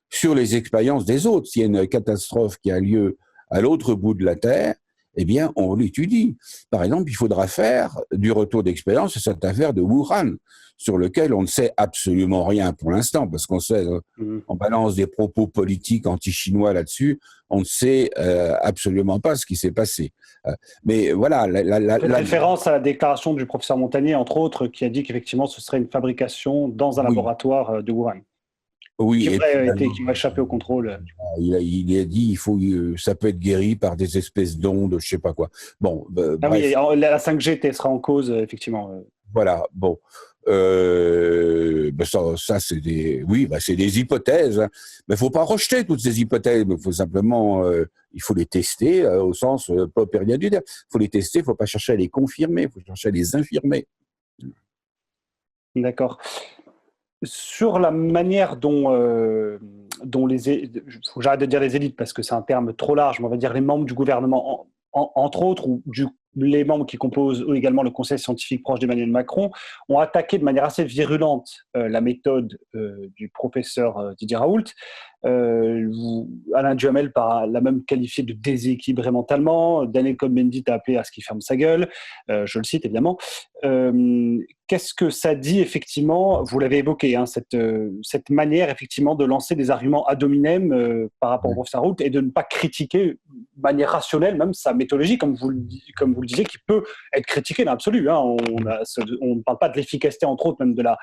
sur les expériences des autres. S'il y a une catastrophe qui a lieu à l'autre bout de la Terre, eh bien, on l'étudie. Par exemple, il faudra faire du retour d'expérience sur cette affaire de Wuhan, sur lequel on ne sait absolument rien pour l'instant, parce qu'on sait, on balance des propos politiques anti-chinois là-dessus, on ne sait absolument pas ce qui s'est passé. Mais voilà. La référence à la déclaration du professeur Montagnier, entre autres, qui a dit qu'effectivement, ce serait une fabrication dans un laboratoire de Wuhan. Oui, qui va échapper au contrôle. Il a dit ça peut être guéri par des espèces d'ondes, je sais pas quoi. Bon, bref. Oui, la 5G sera en cause, effectivement. Voilà, bon. Ça c'est des hypothèses. Mais faut pas rejeter toutes ces hypothèses. Il faut simplement, il faut les tester au sens popperien du terme. Il faut les tester. Il faut pas chercher à les confirmer. Il faut chercher à les infirmer. D'accord. Sur la manière dont dont faut que j'arrête de dire les élites parce que c'est un terme trop large, mais on va dire les membres du gouvernement, entre autres, ou les membres qui composent également le conseil scientifique proche d'Emmanuel Macron, ont attaqué de manière assez virulente la méthode du professeur Didier Raoult. Alain Duhamel l'a même qualifié de déséquilibré mentalement. Daniel Cohn-Bendit a appelé à ce qu'il ferme sa gueule. Je le cite évidemment. Qu'est-ce que ça dit effectivement? Vous l'avez évoqué, hein, cette manière effectivement de lancer des arguments ad hominem par rapport au professeur Raoult et de ne pas critiquer de manière rationnelle même sa méthodologie, comme vous le disiez, qui peut être critiquée dans l'absolu. Hein. On ne parle pas de l'efficacité entre autres même de la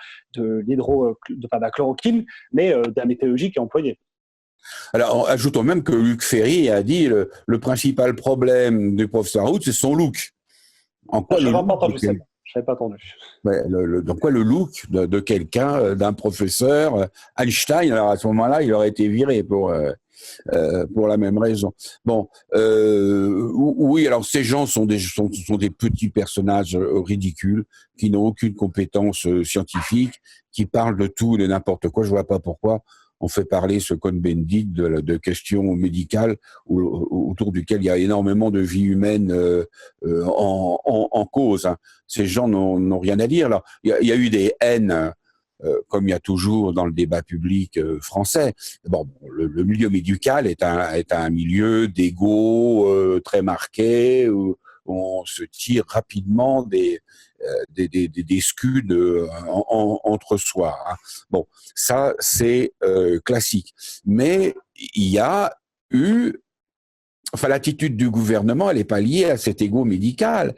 chloroquine, mais de la méthodologie qui est employée. Alors, ajoutons même que Luc Ferry a dit le principal problème du professeur Raoult, c'est son look. En quoi je n'avais pas entendu ça. Je n'avais pas entendu. Dans quoi le look de quelqu'un, d'un professeur Einstein, alors à ce moment-là, il aurait été viré pour la même raison. Bon, oui, alors ces gens sont des petits personnages ridicules qui n'ont aucune compétence scientifique, qui parlent de tout et de n'importe quoi. Je vois pas pourquoi on fait parler ce Cohn-Bendit de questions médicales autour duquel il y a énormément de vies humaines en cause. Hein. Ces gens n'ont rien à dire. Alors, il y a eu des haines, comme il y a toujours dans le débat public français. Bon, le milieu médical est un milieu d'ego très marqué, où on se tire rapidement des scuds entre soi. Hein. Bon, ça c'est classique. Mais il y a eu, enfin l'attitude du gouvernement, elle n'est pas liée à cet ego médical,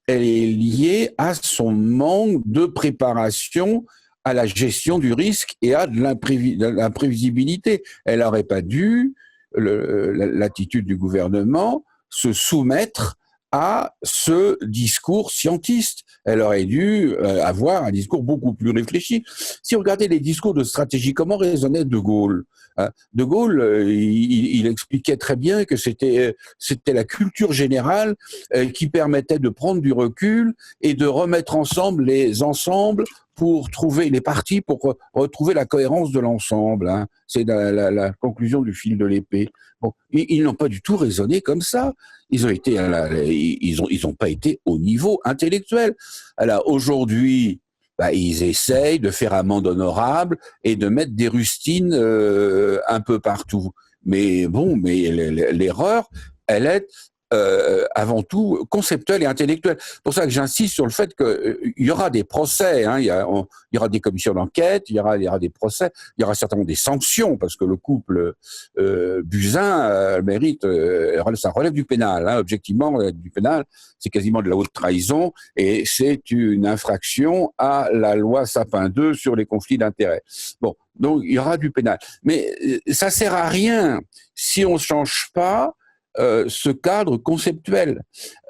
elle est liée à son manque de préparation à la gestion du risque et à de l'imprévisibilité. Elle n'aurait pas dû, l'attitude du gouvernement, se soumettre à ce discours scientiste. Elle aurait dû avoir un discours beaucoup plus réfléchi. Si vous regardez les discours de stratégie, comment raisonnait De Gaulle? De Gaulle, il expliquait très bien que c'était la culture générale qui permettait de prendre du recul et de remettre ensemble les ensembles pour trouver les parties, pour retrouver la cohérence de l'ensemble. Hein. C'est la conclusion du fil de l'épée. Bon, ils n'ont pas du tout raisonné comme ça. Ils ont pas été au niveau intellectuel. Alors aujourd'hui, ils essayent de faire amende honorable et de mettre des rustines un peu partout. Mais bon, l'erreur, elle est avant tout conceptuelle et intellectuelle. C'est pour ça que j'insiste sur le fait qu'il y aura des procès, hein, il y aura des commissions d'enquête, il y aura des procès, il y aura certainement des sanctions, parce que le couple Buzyn mérite, ça relève du pénal, hein, objectivement, du pénal, c'est quasiment de la haute trahison, et c'est une infraction à la loi Sapin 2 sur les conflits d'intérêts. Bon, donc il y aura du pénal. Mais ça sert à rien si on ne change pas ce cadre conceptuel.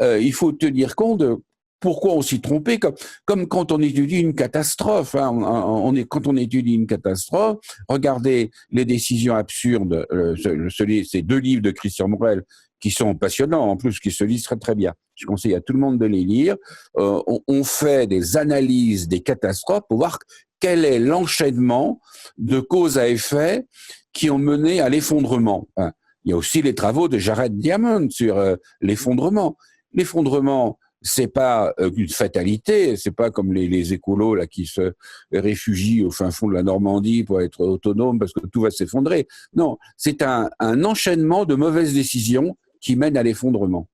Il faut tenir compte de pourquoi on s'y trompait, comme quand on étudie une catastrophe. Hein, quand on étudie une catastrophe, regardez les décisions absurdes, ces 2 livres de Christian Morel qui sont passionnants, en plus, qui se lisent très très bien. Je conseille à tout le monde de les lire. On fait des analyses des catastrophes pour voir quel est l'enchaînement de cause à effet qui ont mené à l'effondrement. Hein. Il y a aussi les travaux de Jared Diamond sur l'effondrement. L'effondrement, c'est pas une fatalité, c'est pas comme les écolos là qui se réfugient au fin fond de la Normandie pour être autonomes parce que tout va s'effondrer. Non, c'est un enchaînement de mauvaises décisions qui mènent à l'effondrement.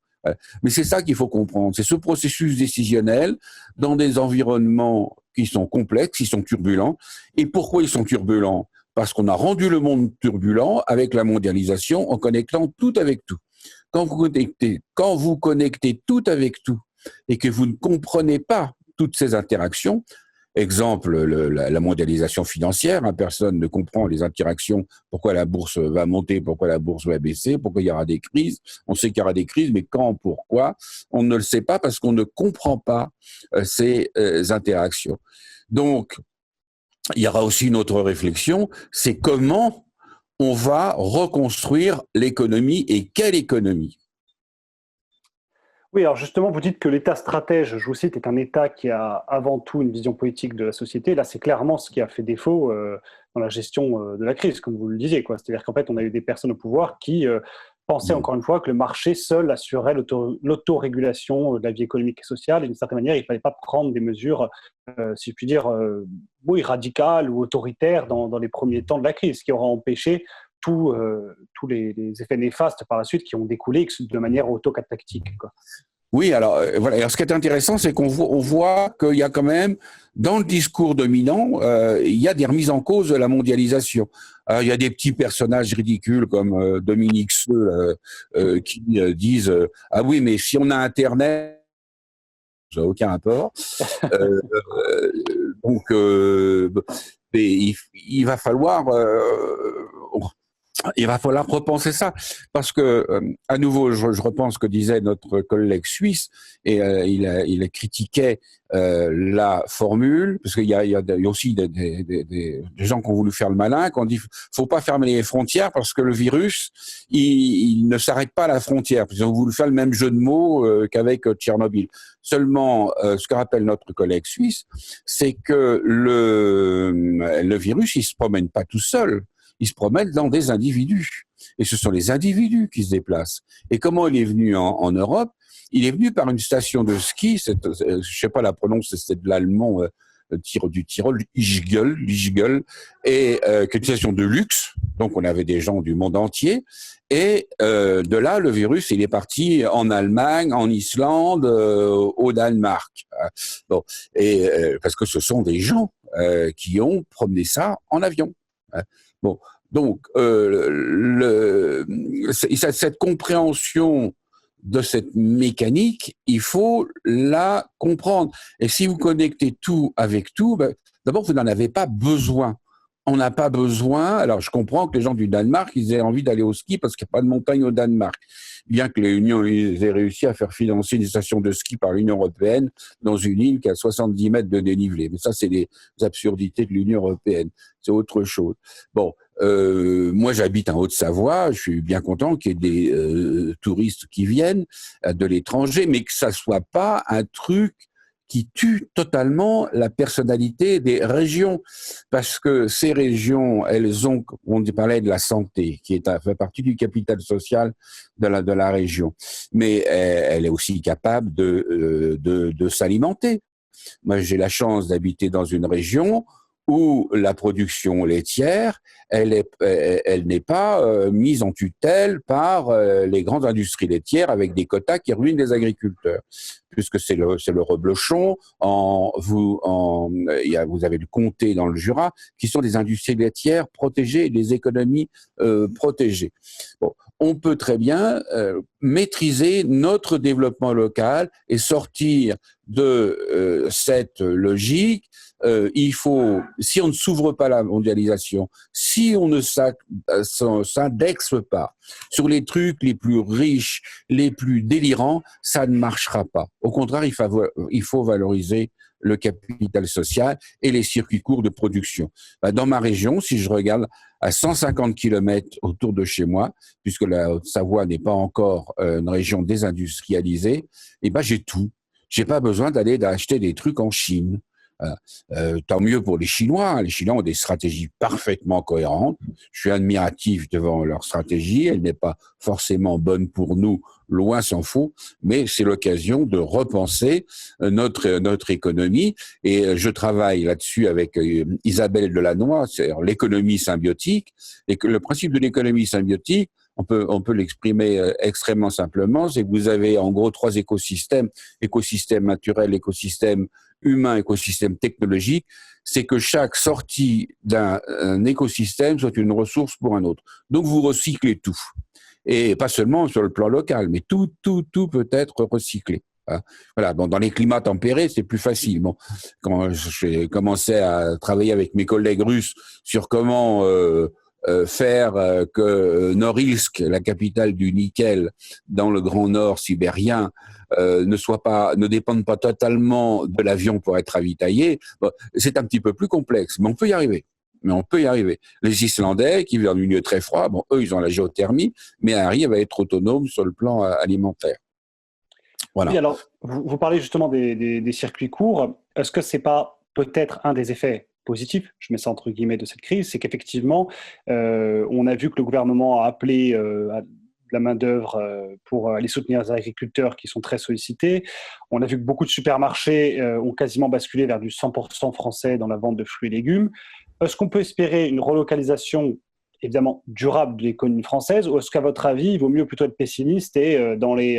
Mais c'est ça qu'il faut comprendre, c'est ce processus décisionnel dans des environnements qui sont complexes, qui sont turbulents. Et pourquoi ils sont turbulents ? Parce qu'on a rendu le monde turbulent avec la mondialisation en connectant tout avec tout. Quand vous connectez tout avec tout et que vous ne comprenez pas toutes ces interactions, exemple la mondialisation financière, hein, personne ne comprend les interactions, pourquoi la bourse va monter, pourquoi la bourse va baisser, pourquoi il y aura des crises. On sait qu'il y aura des crises, mais quand, pourquoi, on ne le sait pas parce qu'on ne comprend pas ces interactions. Donc, il y aura aussi une autre réflexion, c'est comment on va reconstruire l'économie et quelle économie. Oui, alors justement, vous dites que l'État stratège, je vous cite, est un État qui a avant tout une vision politique de la société. Là, c'est clairement ce qui a fait défaut dans la gestion de la crise, comme vous le disiez, quoi. C'est-à-dire qu'en fait, on a eu des personnes au pouvoir qui pensaient encore une fois que le marché seul assurait l'autorégulation de la vie économique et sociale. Et d'une certaine manière, il ne fallait pas prendre des mesures, si je puis dire, oui, radicales ou autoritaires dans les premiers temps de la crise, ce qui aura empêché tous les effets néfastes par la suite qui ont découlé de manière autocatalytique, quoi. Oui, alors voilà. Alors, ce qui est intéressant, c'est qu'on voit qu'il y a quand même, dans le discours dominant, il y a des remises en cause de la mondialisation. Alors, il y a des petits personnages ridicules comme Dominique Seux qui disent ah oui, mais si on a Internet, ça n'a aucun rapport. Euh, donc, il va falloir repenser ça, parce que à nouveau, je repense ce que disait notre collègue suisse, et il critiquait la formule, parce qu'il y a aussi des gens qui ont voulu faire le malin, qui ont dit faut pas fermer les frontières parce que le virus il ne s'arrête pas à la frontière. Ils ont voulu faire le même jeu de mots qu'avec Tchernobyl. Seulement, ce que rappelle notre collègue suisse, c'est que le virus il se promène pas tout seul. Il se promène dans des individus. Et ce sont les individus qui se déplacent. Et comment il est venu en Europe? Il est venu par une station de ski, je sais pas la prononce, c'est de l'allemand du Tyrol, Ischgl, et qui est une station de luxe. Donc on avait des gens du monde entier. Et de là, le virus, il est parti en Allemagne, en Islande, au Danemark. Bon, et parce que ce sont des gens qui ont promené ça en avion. Bon, donc cette compréhension de cette mécanique, il faut la comprendre. Et si vous connectez tout avec tout, ben, d'abord vous n'en avez pas besoin. On n'a pas besoin. Alors je comprends que les gens du Danemark ils aient envie d'aller au ski parce qu'il n'y a pas de montagne au Danemark. Bien que l'Union ait réussi à faire financer une station de ski par l'Union européenne dans une île qui a 70 mètres de dénivelé. Mais ça, c'est des absurdités de l'Union européenne. C'est autre chose. Bon, moi, j'habite en Haute-Savoie. Je suis bien content qu'il y ait des touristes qui viennent de l'étranger, mais que ça soit pas un truc qui tue totalement la personnalité des régions, parce que ces régions, on parlait de la santé, qui fait partie du capital social de la région, mais elle est aussi capable de s'alimenter. Moi, j'ai la chance d'habiter dans une région où la production laitière, elle n'est pas mise en tutelle par les grandes industries laitières avec des quotas qui ruinent les agriculteurs, puisque c'est le reblochon. Vous avez le comté dans le Jura, qui sont des industries laitières protégées et des économies protégées. Bon, on peut très bien maîtriser notre développement local et sortir de cette logique. Il faut, si on ne s'ouvre pas à la mondialisation, si on ne s'indexe pas sur les trucs les plus riches, les plus délirants, ça ne marchera pas. Au contraire, il faut valoriser le capital social et les circuits courts de production. Dans ma région, si je regarde à 150 km autour de chez moi, puisque la Haute-Savoie n'est pas encore une région désindustrialisée, j'ai tout. J'ai pas besoin d'aller acheter des trucs en Chine. Tant mieux pour les Chinois. Les Chinois ont des stratégies parfaitement cohérentes. Je suis admiratif devant leur stratégie. Elle n'est pas forcément bonne pour nous, loin s'en faut, mais c'est l'occasion de repenser notre économie. Et je travaille là-dessus avec Isabelle Delannoy, c'est l'économie symbiotique. Et que le principe de l'économie symbiotique, on peut l'exprimer extrêmement simplement, c'est que vous avez en gros 3 écosystèmes: écosystème naturel, écosystème humain, écosystème technologique. C'est que chaque sortie d'un écosystème soit une ressource pour un autre. Donc vous recyclez tout. Et pas seulement sur le plan local, mais tout peut être recyclé. Voilà. Bon, dans les climats tempérés, c'est plus facile. Bon, quand j'ai commencé à travailler avec mes collègues russes sur comment faire que Norilsk, la capitale du nickel dans le Grand Nord sibérien, ne dépende pas totalement de l'avion pour être ravitaillé, bon, c'est un petit peu plus complexe, mais on peut y arriver. Les Islandais, qui vivent dans un milieu très froid, bon, eux, ils ont la géothermie, mais arrivent à être autonomes sur le plan alimentaire. Voilà. Oui, alors, vous parlez justement des circuits courts. Est-ce que c'est pas peut-être un des effets positif, je mets ça entre guillemets, de cette crise, c'est qu'effectivement, on a vu que le gouvernement a appelé à de la main-d'œuvre pour aller soutenir les agriculteurs qui sont très sollicités. On a vu que beaucoup de supermarchés ont quasiment basculé vers du 100% français dans la vente de fruits et légumes. Est-ce qu'on peut espérer une relocalisation évidemment durable de l'économie française, ou est-ce qu'à votre avis, il vaut mieux plutôt être pessimiste et dans les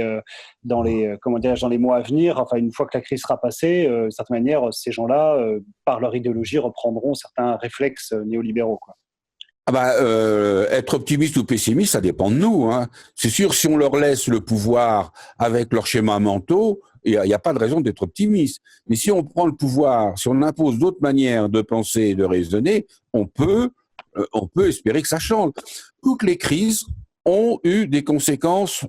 mois à venir, enfin une fois que la crise sera passée, de certaine manière, ces gens-là, par leur idéologie, reprendront certains réflexes néolibéraux, quoi. Être optimiste ou pessimiste, ça dépend de nous, hein. C'est sûr, si on leur laisse le pouvoir avec leurs schémas mentaux, il n'y a pas de raison d'être optimiste. Mais si on prend le pouvoir, si on impose d'autres manières de penser et de raisonner, on peut espérer que ça change. Toutes les crises ont eu des conséquences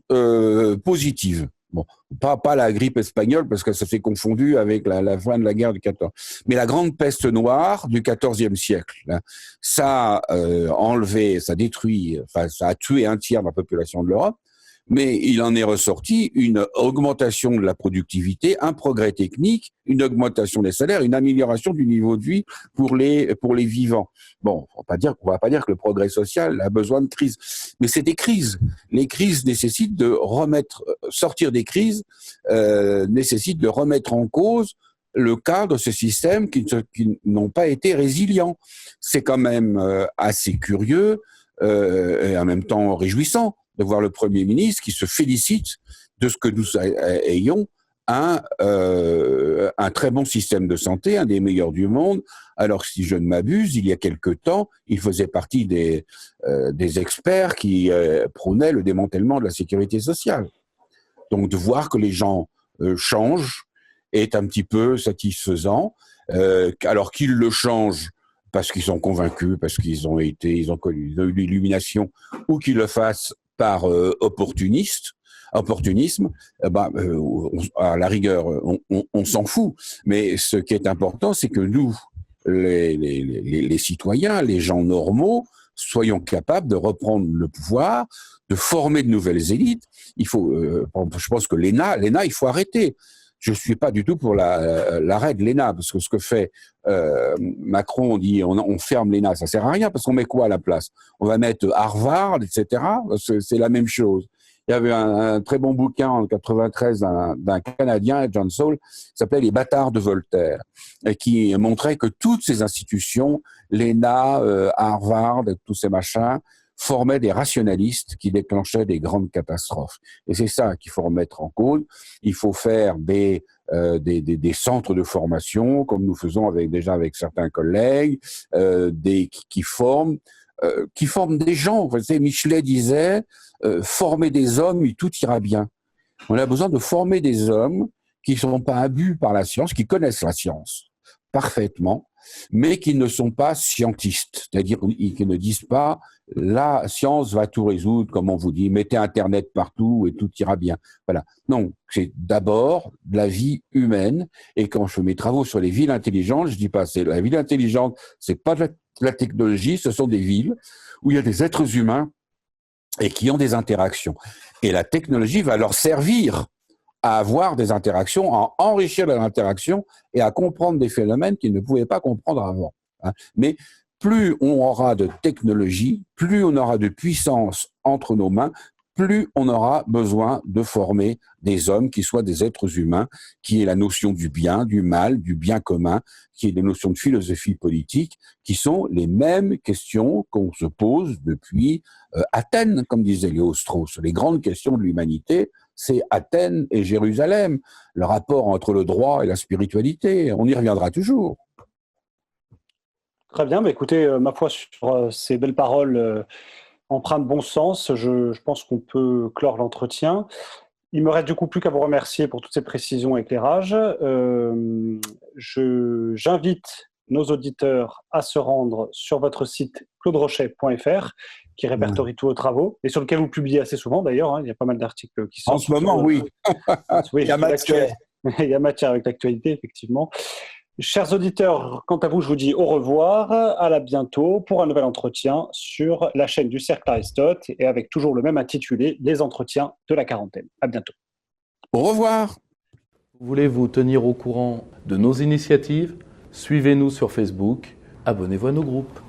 positives. Bon, pas la grippe espagnole, parce que ça s'est confondu avec la fin de la guerre du 14. Mais la grande peste noire du 14e siècle, là, ça a enlevé, ça a détruit, enfin, ça a tué un tiers de la population de l'Europe. Mais il en est ressorti une augmentation de la productivité, un progrès technique, une augmentation des salaires, une amélioration du niveau de vie pour les vivants. Bon, on va pas dire que le progrès social a besoin de crise, mais c'est des crises. Les crises nécessitent de sortir des crises, nécessitent de remettre en cause le cadre de ce système qui n'ont pas été résilients. C'est quand même assez curieux et en même temps réjouissant de voir le Premier ministre qui se félicite de ce que nous ayons un très bon système de santé, un des meilleurs du monde. Alors, si je ne m'abuse, il y a quelque temps, il faisait partie des experts qui prônaient le démantèlement de la sécurité sociale. Donc, de voir que les gens changent est un petit peu satisfaisant. Alors qu'ils le changent parce qu'ils sont convaincus, parce qu'ils ont eu l'illumination, ou qu'ils le fassent par opportunisme, à la rigueur, on s'en fout. Mais ce qui est important, c'est que nous, les citoyens, les gens normaux, soyons capables de reprendre le pouvoir, de former de nouvelles élites. Il faut, je pense que l'ENA, il faut arrêter. Je suis pas du tout pour l'arrêt de l'ENA, parce que ce que fait Macron, on dit on ferme l'ENA, ça sert à rien, parce qu'on met quoi à la place? On va mettre Harvard, etc. C'est la même chose. Il y avait un très bon bouquin en 93 d'un Canadien, John Saul, qui s'appelait Les bâtards de Voltaire, et qui montrait que toutes ces institutions, l'ENA, Harvard, tous ces machins, formaient des rationalistes qui déclenchaient des grandes catastrophes. Et c'est ça qu'il faut remettre en cause. Il faut faire des centres de formation, comme nous faisons avec certains collègues, qui forment des gens. Vous savez, Michelet disait former des hommes, et tout ira bien. On a besoin de former des hommes qui ne sont pas abus par la science, qui connaissent la science parfaitement, mais qui ne sont pas scientistes, c'est-à-dire qui ne disent pas la science va tout résoudre, comme on vous dit, mettez Internet partout et tout ira bien. Voilà. Non, c'est d'abord de la vie humaine. Et quand je fais mes travaux sur les villes intelligentes, je dis pas c'est la ville intelligente, c'est pas de la technologie, ce sont des villes où il y a des êtres humains et qui ont des interactions. Et la technologie va leur servir à avoir des interactions, à enrichir leurs interactions et à comprendre des phénomènes qu'ils ne pouvaient pas comprendre avant. Mais plus on aura de technologie, plus on aura de puissance entre nos mains, plus on aura besoin de former des hommes qui soient des êtres humains, qui aient la notion du bien, du mal, du bien commun, qui aient des notions de philosophie politique, qui sont les mêmes questions qu'on se pose depuis Athènes, comme disait Léo Strauss. Les grandes questions de l'humanité, c'est Athènes et Jérusalem, le rapport entre le droit et la spiritualité. On y reviendra toujours. Très bien, écoutez, ma foi, sur ces belles paroles empreintes de bon sens, je pense qu'on peut clore l'entretien. Il me reste du coup plus qu'à vous remercier pour toutes ces précisions et éclairages. J'invite nos auditeurs à se rendre sur votre site clauderochet.fr qui répertorie tous vos travaux et sur lequel vous publiez assez souvent d'ailleurs. Il y a pas mal d'articles qui sortent. En ce moment, oui. Oui. Il y a matière. Il y a matière avec l'actualité, effectivement. Chers auditeurs, quant à vous, je vous dis au revoir, à la bientôt pour un nouvel entretien sur la chaîne du Cercle Aristote et avec toujours le même intitulé, les entretiens de la quarantaine. À bientôt. Au revoir. Voulez-vous tenir au courant de nos initiatives? Suivez-nous sur Facebook abonnez-vous à nos groupes.